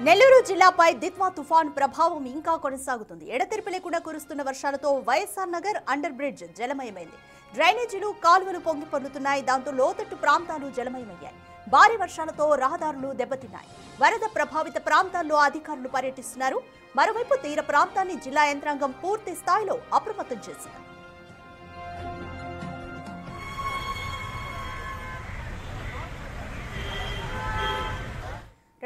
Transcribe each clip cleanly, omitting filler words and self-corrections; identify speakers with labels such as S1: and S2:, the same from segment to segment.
S1: నెల్లూరు జిల్లాపై దిత్వా తుఫాన్ ప్రభావం ఇంకా కొనసాగుతుంది. ఎడతెరిపి లేకుండా కురుస్తున్న వర్షాలతో వైఎస్ఆర్ నగర్ అండర్ బ్రిడ్జ్ జలమయమైంది. డ్రైనేజీలు కాలువలు పొంగి పొర్లుతున్నాయి. దాంతో లోతట్టు ప్రాంతాలు జలమయమయ్యాయి. భారీ వర్షాలతో రహదారులు దెబ్బతిన్నాయి. వరద ప్రభావిత ప్రాంతాల్లో అధికారులు పర్యటిస్తున్నారు. మరోవైపు తీర ప్రాంతాన్ని జిల్లా యంత్రాంగం పూర్తి స్థాయిలో అప్రమత్తం చేసింది.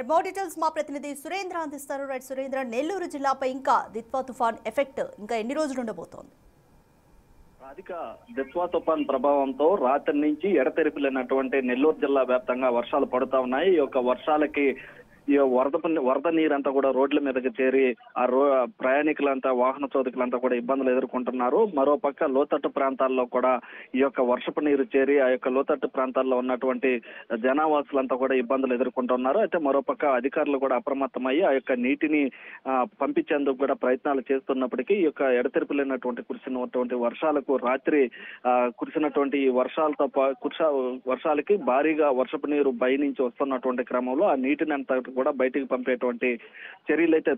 S1: మోర్ డీటెయిల్స్ మా ప్రతినిధి సురేంద్ర అందిస్తారు. రైట్ సురేంద్ర, నెల్లూరు జిల్లాపై ఇంకా దిత్వా తుఫాన్ ఎఫెక్ట్ ఇంకా ఎన్ని రోజులు ఉండబోతోంది?
S2: అధిక దిత్వా తుఫాన్ ప్రభావంతో రాత్రి నుంచి ఎడతెరిపి లేనటువంటి నెల్లూరు జిల్లా వ్యాప్తంగా వర్షాలు పడుతూ ఉన్నాయి. ఈ యొక్క వర్షాలకి ఈ వరద నీరంతా కూడా రోడ్ల మీదకి చేరి ప్రయాణికులంతా వాహన చోదకులంతా కూడా ఇబ్బందులు ఎదుర్కొంటున్నారు. మరోపక్క లోతట్టు ప్రాంతాల్లో కూడా ఈ యొక్క వర్షపు నీరు చేరి ఆ యొక్క లోతట్టు ప్రాంతాల్లో ఉన్నటువంటి జనావాసులంతా కూడా ఇబ్బందులు ఎదుర్కొంటున్నారు. అయితే మరోపక్క అధికారులు కూడా అప్రమత్తమయ్యి ఆ యొక్క నీటిని పంపించేందుకు కూడా ప్రయత్నాలు చేస్తున్నప్పటికీ ఈ యొక్క ఎడతెరిపి లేనటువంటి కురిసినటువంటి వర్షాలకు రాత్రి కురిసినటువంటి వర్షాలతో వర్షాలకి భారీగా వర్షపు నీరు బయ నుంచి వస్తున్నటువంటి క్రమంలో ఆ నీటిని అంతా కూడా బయటికి పంపేటువంటి చర్యలు అయితే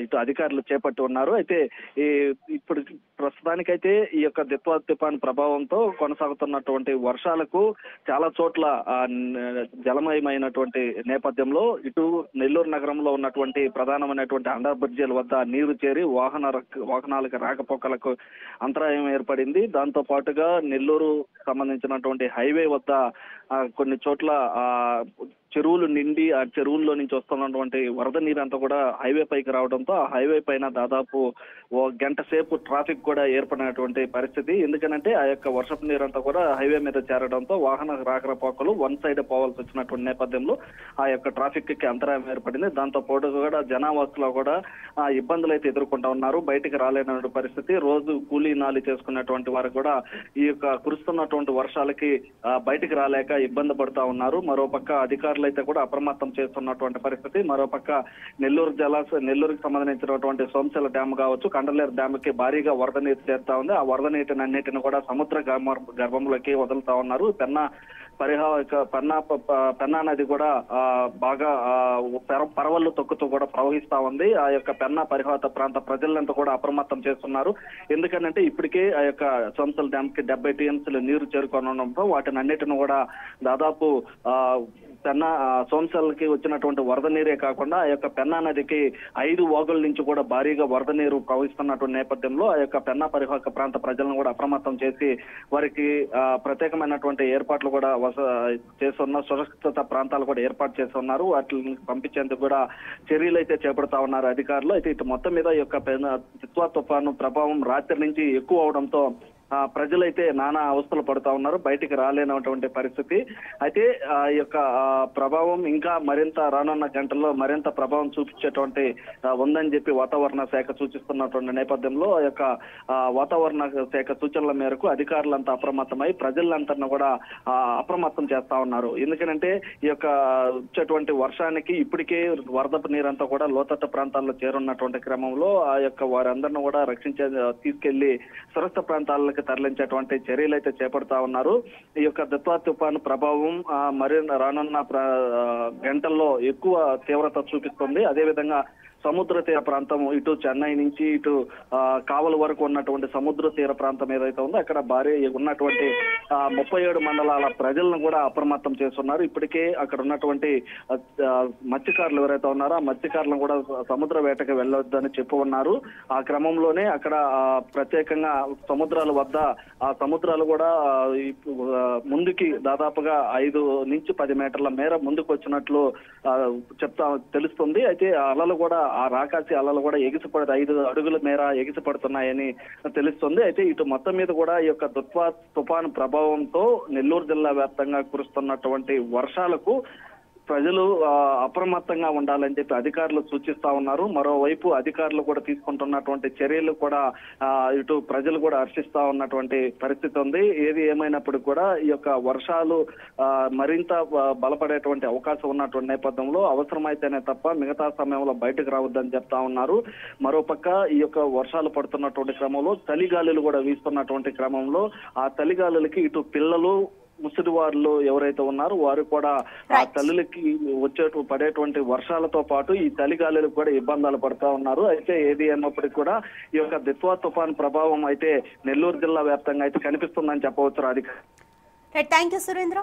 S2: ఇటు అధికారులు చేపట్టి ఉన్నారు. అయితే ఇప్పుడు ప్రస్తుతానికైతే ఈ యొక్క దిత్వా తుఫాన్ ప్రభావంతో కొనసాగుతున్నటువంటి వర్షాలకు చాలా చోట్ల జలమయమైనటువంటి నేపథ్యంలో ఇటు నెల్లూరు నగరంలో ఉన్నటువంటి ప్రధానమైనటువంటి అండర్ బ్రిడ్జిల వద్ద నీరు చేరి వాహనాలకు రాకపోకలకు అంతరాయం ఏర్పడింది. దాంతో పాటుగా నెల్లూరు సంబంధించినటువంటి హైవే వద్ద కొన్ని చోట్ల చెరువులు నిండి ఆ చెరువుల్లో నుంచి వస్తున్నటువంటి వరద నీరంతా కూడా హైవే పైకి రావడంతో ఆ హైవే పైన దాదాపు ఓ గంట సేపు ట్రాఫిక్ కూడా ఏర్పడినటువంటి పరిస్థితి. ఎందుకంటే ఆ యొక్క వర్షపు నీరంతా కూడా హైవే మీద చేరడంతో వాహన రాకపోకలు వన్ సైడ్ పోవాల్సి వచ్చినటువంటి నేపథ్యంలో ఆ యొక్క ట్రాఫిక్ కి అంతరాయం ఏర్పడింది. దాంతో పాటు కూడా జనావాసులు కూడా ఇబ్బందులు అయితే ఎదుర్కొంటా ఉన్నారు. బయటికి రాలేనటువంటి పరిస్థితి. రోజు కూలీ నాలి చేసుకున్నటువంటి వారు కూడా ఈ యొక్క కురుస్తున్నటువంటి వర్షాలకి బయటికి రాలేక ఇబ్బంది పడుతూ ఉన్నారు. మరోపక్క అధికారులు అయితే కూడా అప్రమత్తం చేస్తున్నటువంటి పరిస్థితి. మరోపక్క నెల్లూరుకి సంబంధించినటువంటి సోమశిల డ్యామ్ కావచ్చు, కండలేరు డ్యామ్ కి భారీగా వరద నీరు చేరుతా ఉంది. ఆ వరద నీటిని అన్నిటిని కూడా సముద్ర గర్భంలోకి వదులుతా ఉన్నారు. పెన్నా నది కూడా బాగా పరవళ్లు తొక్కుతూ కూడా ప్రవహిస్తా ఉంది. ఆ యొక్క పెన్నా పరిహాత ప్రాంత ప్రజలంతా కూడా అప్రమత్తం చేస్తున్నారు. ఎందుకంటే ఇప్పటికే ఆ యొక్క సోమశిల డ్యామ్ కి 70 టీఎంసీలు నీరు చేరుకోవడంతో వాటిని అన్నిటిని కూడా దాదాపు పెన్నా సోమశిలకి వచ్చినటువంటి వరద నీరే కాకుండా ఆ యొక్క పెన్నా నదికి 5 వాగుల నుంచి కూడా భారీగా వరద నీరు ప్రవహిస్తున్నటువంటి నేపథ్యంలో ఆ యొక్క పెన్నా పరివాహక ప్రాంత ప్రజలను కూడా అప్రమత్తం చేసి వారికి ప్రత్యేకమైనటువంటి ఏర్పాట్లు కూడా చేస్తున్న సురక్షిత ప్రాంతాలు కూడా ఏర్పాటు చేస్తున్నారు. వాటిని పంపించేందుకు కూడా చర్యలు అయితే చేపడతా ఉన్నారు అధికారులు. అయితే ఇటు మొత్తం మీద ఈ యొక్క దిత్వా తుఫాను ప్రభావం రాత్రి నుంచి ఎక్కువ అవడంతో ప్రజలైతే నానా అవస్థలు పడుతా ఉన్నారు. బయటికి రాలేనటువంటి పరిస్థితి. అయితే ఈ యొక్క ప్రభావం ఇంకా మరింత రానున్న గంటల్లో మరింత ప్రభావం చూపించేటువంటి ఉందని చెప్పి వాతావరణ శాఖ సూచిస్తున్నటువంటి నేపథ్యంలో ఆ యొక్క వాతావరణ శాఖ సూచనల మేరకు అధికారులంతా అప్రమత్తమై ప్రజలంతా కూడా అప్రమత్తం చేస్తా ఉన్నారు. ఎందుకంటే ఈ యొక్క వచ్చేటువంటి వర్షానికి ఇప్పటికే వరదపు నీరంతా కూడా లోతట్టు ప్రాంతాల్లో చేరున్నటువంటి క్రమంలో ఆ యొక్క వారందరినీ కూడా తీసుకెళ్లి సురక్షిత ప్రాంతాలకు తరలించేటువంటి చర్యలు అయితే చేపడతా ఉన్నారు. ఈ యొక్క దిత్వా తుఫాను ప్రభావం మరి రానున్న గంటల్లో ఎక్కువ తీవ్రత చూపిస్తుంది. అదేవిధంగా సముద్ర తీర ప్రాంతం ఇటు చెన్నై నుంచి ఇటు కావలి వరకు ఉన్నటువంటి సముద్ర తీర ప్రాంతం ఏదైతే ఉందో అక్కడ భారీ ఉన్నటువంటి 37 మండలాల ప్రజలను కూడా అప్రమత్తం చేస్తున్నారు. ఇప్పటికే అక్కడ ఉన్నటువంటి మత్స్యకారులు ఎవరైతే ఉన్నారో ఆ మత్స్యకారులను కూడా సముద్ర వేటకి వెళ్ళొద్దని చెప్పి ఉన్నారు. ఆ క్రమంలోనే అక్కడ ప్రత్యేకంగా సముద్రాల వద్ద ఆ సముద్రాలు కూడా ముందుకి దాదాపుగా 5 నుంచి 10 మీటర్ల మేర ముందుకు వచ్చినట్లు తెలుస్తుంది. అయితే అలలు కూడా ఆ రాకాసి అలలు కూడా 5 అడుగుల మేర ఎగిసిపడుతున్నాయని తెలుస్తుంది. అయితే ఇటు మొత్తం మీద కూడా ఈ యొక్క దిత్వా తుఫాను ప్రభావంతో నెల్లూరు జిల్లా వ్యాప్తంగా కురుస్తున్నటువంటి వర్షాలకు ప్రజలు అప్రమత్తంగా ఉండాలని చెప్పి అధికారులు సూచిస్తా ఉన్నారు. మరోవైపు అధికారులు కూడా తీసుకుంటున్నటువంటి చర్యలు కూడా ఇటు ప్రజలు కూడా హర్షిస్తా ఉన్నటువంటి పరిస్థితి ఉంది. ఏది ఏమైనప్పుడు కూడా ఈ యొక్క వర్షాలు మరింత బలపడేటువంటి అవకాశం ఉన్నటువంటి నేపథ్యంలో అవసరమైతేనే తప్ప మిగతా సమయంలో బయటకు రావద్దని చెప్తా ఉన్నారు. మరోపక్క ఈ యొక్క వర్షాలు పడుతున్నటువంటి క్రమంలో చలిగాలులు కూడా వీస్తున్నటువంటి క్రమంలో ఆ చలిగాలులకి ఇటు పిల్లలు ముసలి వారిలో ఎవరైతే ఉన్నారో వారు కూడా ఆ తల్లులకి పడేటువంటి వర్షాలతో పాటు ఈ చలిగాలులకు కూడా ఇబ్బందులు పడుతూ ఉన్నారు. అయితే ఏది అన్నప్పటికీ కూడా ఈ యొక్క దిత్వా తుఫాన్ ప్రభావం అయితే నెల్లూరు జిల్లా వ్యాప్తంగా అయితే కనిపిస్తుందని చెప్పవచ్చు రాధిక.
S1: Thank you Surendra.